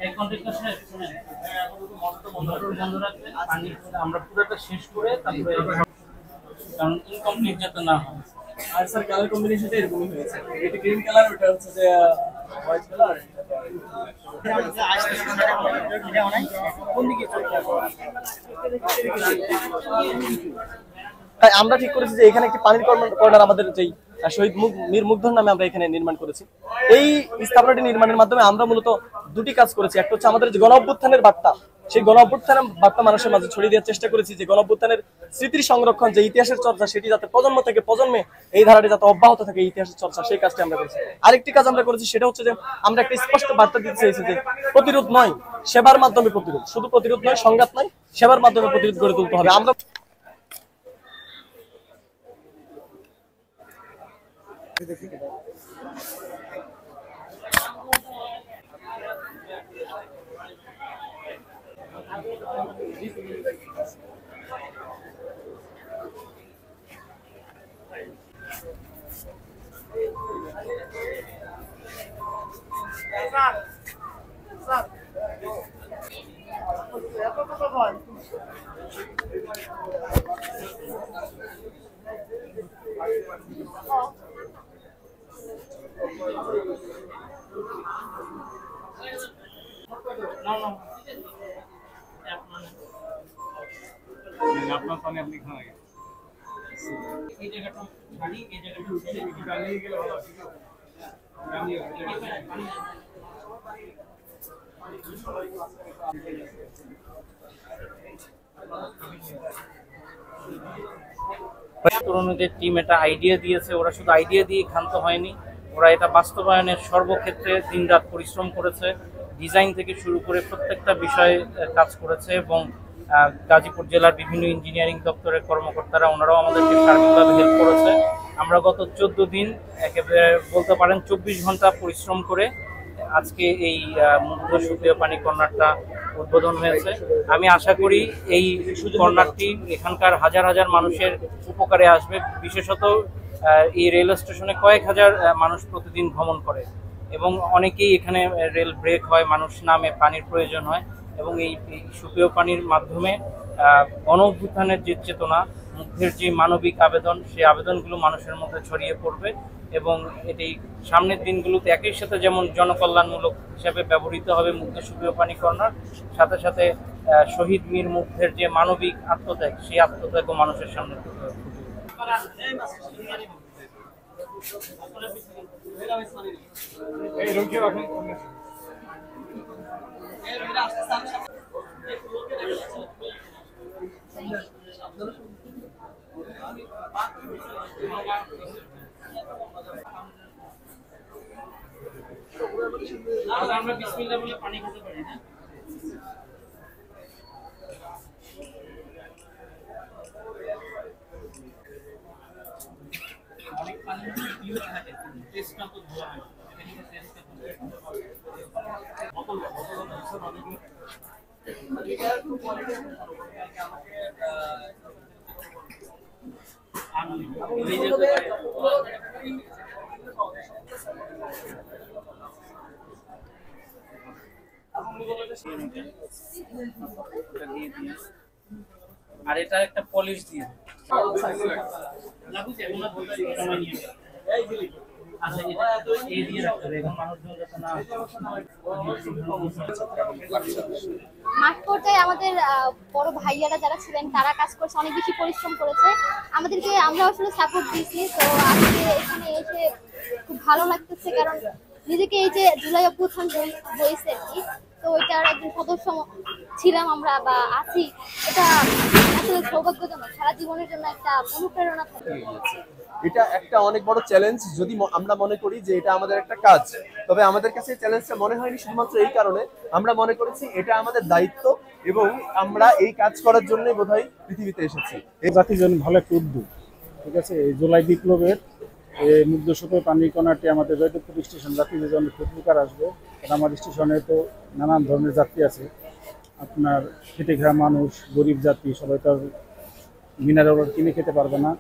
এই কন্টেক্টটা শেষ শুনেন মোটর বন্ধ রাখবেন পানি আমরা পুরোটা শেষ করে তারপরে কারণ ইনকমপ্লিট যাতে না হয়। আর স্যার কালার কম্বিনেশনটা এরকমই হয়েছে, এটা গ্রিন কালার, ওটা হচ্ছে যে হোয়াইট কালার। তাই আমরা ঠিক করেছি যে এখানে একটি পানির কর্নার আমাদের যেই শহীদ মীর মুগ্ধর নামে আমরা এখানে নির্মাণ করেছি। এই স্থাপনাটি নির্মাণের মাধ্যমে আমরা মূলত দুটি কাজ করেছি। একটা হচ্ছে আমাদের যে গণ অভ্যুত্থানের বার্তা, সেই গণ অভ্যুত্থানের বার্তা মানুষের মাঝে ছড়িয়ে দেওয়ার চেষ্টা করেছি, যে গণ অভ্যুত্থানের স্মৃতির সংরক্ষণ, যে ইতিহাসের চর্চা, সেটি যাতে প্রজন্ম থেকে প্রজন্মে এই ধারাটি যাতে অব্যাহত থাকে, ইতিহাসের চর্চা, সেই কাজটি আমরা করেছি। আরেকটি কাজ আমরা করেছি, সেটা হচ্ছে যে আমরা একটা স্পষ্ট বার্তা দিতে চাইছি যে প্রতিরোধ নয়, সেবার মাধ্যমে প্রতিরোধ, শুধু প্রতিরোধ নয়, সংঘাত নয়, সেবার মাধ্যমে প্রতিরোধ গড়ে তুলতে হবে। আমরা আপনার পানি আপনি খান আগে। এই জায়গাটা পানি, এই জায়গাটা নিয়ে গেলে ভালো হয়। তরুণদের টিম এটা আইডিয়া দিয়েছে, ওরা শুধু আইডিয়া দিয়ে ক্ষান্ত হয়নি, ওরা এটা বাস্তবায়নের সর্বক্ষেত্রে দিনরাত পরিশ্রম করেছে, ডিজাইন থেকে শুরু করে প্রত্যেকটা বিষয়ে কাজ করেছে এবং গাজীপুর জেলার বিভিন্ন ইঞ্জিনিয়ারিং দপ্তরের কর্মকর্তারা ওনারাও আমাদেরকে সার্বিকভাবে হেল্প করেছে। আমরা গত 14 দিন একেবারে বলতে পারেন 24 ঘন্টা পরিশ্রম করে আজকে এই মুগ্ধ সুপেয় পানি কর্নারটা উদ্বোধন হয়েছে। আমি আশা করি এই কর্নারটি এখানকার হাজার হাজার মানুষের উপকারে আসবে। বিশেষত এই রেল স্টেশনে কয়েক হাজার মানুষ প্রতিদিন ভ্রমণ করে এবং অনেকেই এখানে রেল ব্রেক হয়, মানুষ নামে, পানির প্রয়োজন হয় এবং এই সুপেয় পানির মাধ্যমে গণ অভ্যুত্থানের যে চেতনা, মুগ্ধের যে মানবিক আবেদন, সেই আবেদনগুলো মানুষের মধ্যে ছড়িয়ে পড়বে এবং এটি সামনের দিনগুলোতে একই সাথে যেমন জনকল্যাণমূলক হিসাবে ব্যবহৃত হবে মুগ্ধ সুপেয় পানি কর্নার, সাথে সাথে শহীদ মীর মুগ্ধের যে মানবিক আত্মত্যাগ, সেই আত্মত্যাগও মানুষের সামনে তুলে ধরবে। আমরা বিসমিল্লাহ বলে পানি খেতে পারি না। অনেক পানি পিওর থাকে, টেস্টটা তো ভালো হয়। আর এটা একটা পলিশ দিয়ে মাঠ পর্যায়ে আমাদের বড় ভাইয়ারা যারা ছিলেন তারা কাজ করছে, অনেক বেশি পরিশ্রম করেছে, আমাদেরকে আমরা আসলে সাপোর্ট দিয়েছি। তো আজকে এখানে এসে খুব ভালো লাগতেছে, কারণ নিজেকে এই যে জুলাই অভ্যুত্থান হয়েছে আর কি, তো ওইটার একজন সদস্য ছিলাম আমরা বা আছি, এটা আসলে সৌভাগ্যজনক, সারা জীবনের জন্য একটা অনুপ্রেরণা থাকে। এটা একটা অনেক বড় চ্যালেঞ্জ, যদি আমরা মনে করি যে এটা আমাদের একটা কাজ, তবে আমাদের কাছে চ্যালেঞ্জটা মনে হয়নি শুধুমাত্র এই কারণে, আমরা মনে করেছি এটা আমাদের দায়িত্ব এবং আমরা এই কাজ করার জন্যই বোধহয় পৃথিবীতে এসেছি। এই জাতির জন্য ভালো একটা উদ্যোগ, ঠিক আছে। এই জুলাই বিপ্লবের মুগ্ধ সুপেয় পানি কর্নারটি আমাদের জয়দেবপুর স্টেশন যাত্রীদের জন্য খুব উপকার আসবে। আমার স্টেশনে তো নানান ধরনের যাত্রী আছে, আপনার খেটে খাওয়া মানুষ, গরিব যাত্রী, সবাই তো মিনারেল কিনে খেতে পারবে না।